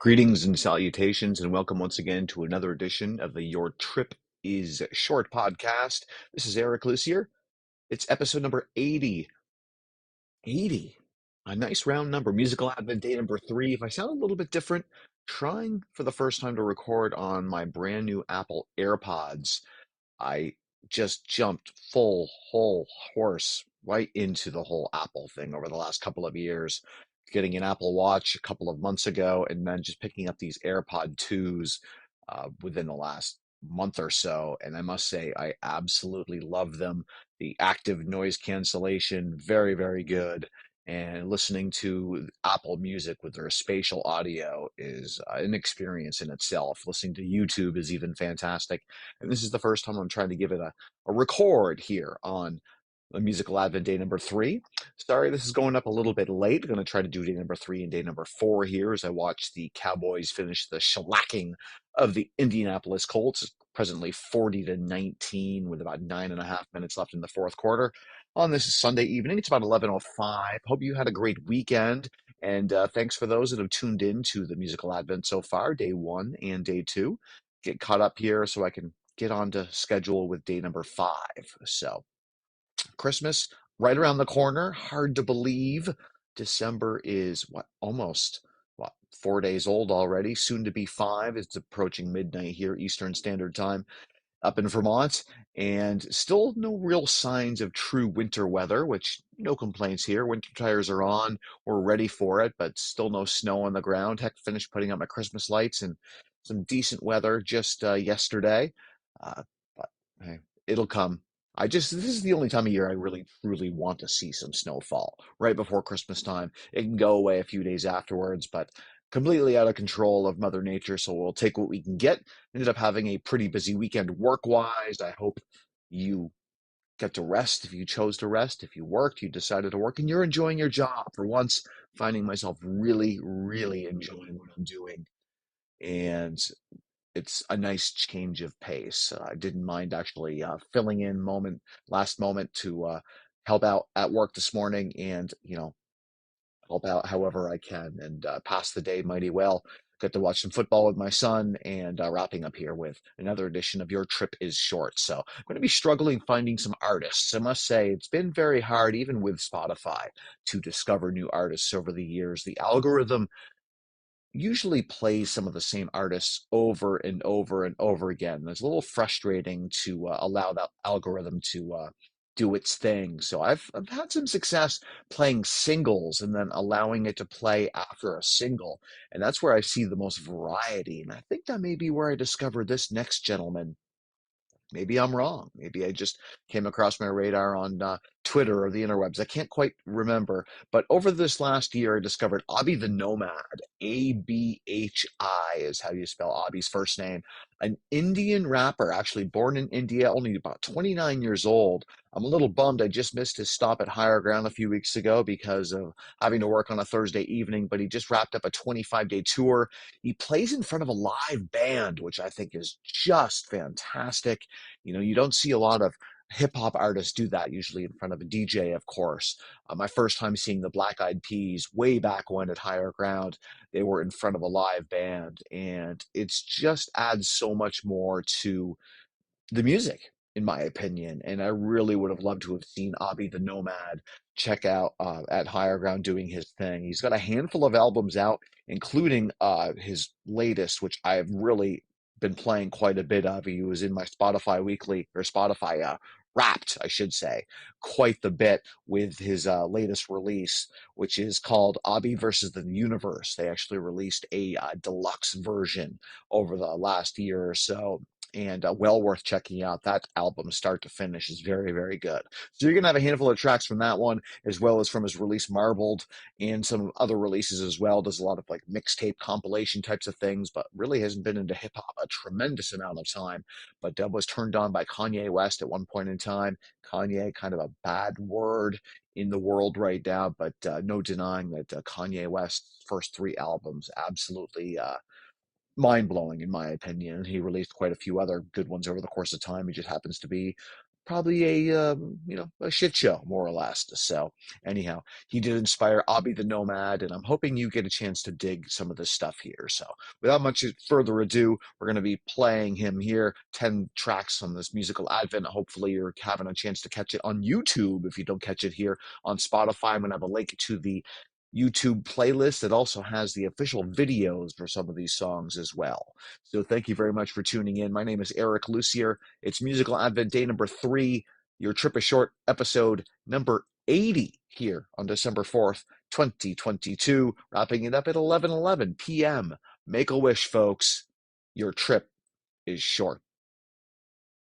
Greetings and salutations, and welcome once again to another edition of the Your Trip is Short podcast. This is Eric Lucier. It's episode number 80. 80. A nice round number. Musical Advent Day number 3. If I sound a little bit different, trying for the first time to record on my brand new Apple AirPods. I just jumped full whole horse right into the whole Apple thing over the last couple of years, getting an Apple Watch a couple of months ago, and then just picking up these AirPod 2s within the last month or so. And I must say, I absolutely love them. The active noise cancellation, very, very good. And listening to Apple Music with their spatial audio is an experience in itself. Listening to YouTube is even fantastic. And this is the first time I'm trying to give it a record here on the Musical Advent Day number 3. Sorry, this is going up a little bit late. I'm going to try to do day number 3 and day number 4 here as I watch the Cowboys finish the shellacking of the Indianapolis Colts, presently 40-19 with about 9.5 minutes left in the fourth quarter. On this Sunday evening, it's about 11:05. Hope you had a great weekend, and thanks for those that have tuned in to the Musical Advent so far, day 1 and day 2. Get caught up here so I can get on to schedule with day number 5. So Christmas right around the corner. Hard to believe. December is what, 4 days old already, soon to be 5. It's approaching midnight here, Eastern Standard Time up in Vermont, and still no real signs of true winter weather, which no complaints here. Winter tires are on. We're ready for it, but still no snow on the ground. Heck, finished putting up my Christmas lights and some decent weather just yesterday. But hey, it'll come. This is the only time of year I really truly want to see some snowfall right before Christmas time. It can go away a few days afterwards, but completely out of control of Mother Nature. So we'll take what we can get. Ended up having a pretty busy weekend work-wise. I hope you get to rest if you chose to rest. If you worked, you decided to work, and you're enjoying your job. For once, finding myself really, really enjoying what I'm doing. And it's a nice change of pace. I didn't mind actually filling in last moment to help out at work this morning, and help out however I can, and pass the day mighty well. Got to watch some football with my son, and wrapping up here with another edition of Your Trip is Short. So I'm going to be struggling finding some artists. I must say it's been very hard, even with Spotify, to discover new artists over the years. The algorithm usually plays some of the same artists over and over and over again. It's a little frustrating to allow that algorithm to do its thing. So I've had some success playing singles and then allowing it to play after a single. And that's where I see the most variety. And I think that may be where I discovered this next gentleman. Maybe I'm wrong. Maybe I just came across my radar on Twitter or the interwebs. I can't quite remember. But over this last year, I discovered Abhi the Nomad. Abhi is how you spell Abhi's first name. An Indian rapper, actually born in India, only about 29 years old. I'm a little bummed I just missed his stop at Higher Ground a few weeks ago because of having to work on a Thursday evening, but he just wrapped up a 25-day tour. He plays in front of a live band, which I think is just fantastic. You don't see a lot of hip hop artists do that, usually in front of a DJ, of course. My first time seeing the Black Eyed Peas way back when at Higher Ground, they were in front of a live band, and it's just adds so much more to the music, in my opinion. And I really would have loved to have seen Abhi the Nomad check out at Higher Ground doing his thing. He's got a handful of albums out, including his latest, which I've really been playing quite a bit of. He was in my Spotify weekly, or Spotify Wrapped, I should say, quite the bit with his latest release, which is called Abhi versus the Universe. They actually released a deluxe version over the last year or so, and well worth checking out. That album, start to finish, is very, very good. So you're going to have a handful of tracks from that one, as well as from his release Marbled, and some other releases as well. Does a lot of like mixtape compilation types of things, but really hasn't been into hip hop a tremendous amount of time. But was turned on by Kanye West at one point in time. Kanye, kind of a bad word in the world right now, but no denying that Kanye West's first 3 albums absolutely mind blowing, in my opinion. He released quite a few other good ones over the course of time. He just happens to be probably a shit show, more or less. So anyhow, he did inspire Abhi the Nomad, and I'm hoping you get a chance to dig some of this stuff here. So without much further ado, we're going to be playing him here, 10 tracks on this musical advent. Hopefully you're having a chance to catch it on YouTube. If you don't catch it here on Spotify, I'm going to have a link to the YouTube playlist that also has the official videos for some of these songs as well. So thank you very much for tuning in. My name is Eric Lucier. It's Musical Advent Day number 3, Your Trip is Short, episode number 80 here on December 4th, 2022, wrapping it up at 11:11 p.m. Make a wish, folks. Your trip is short.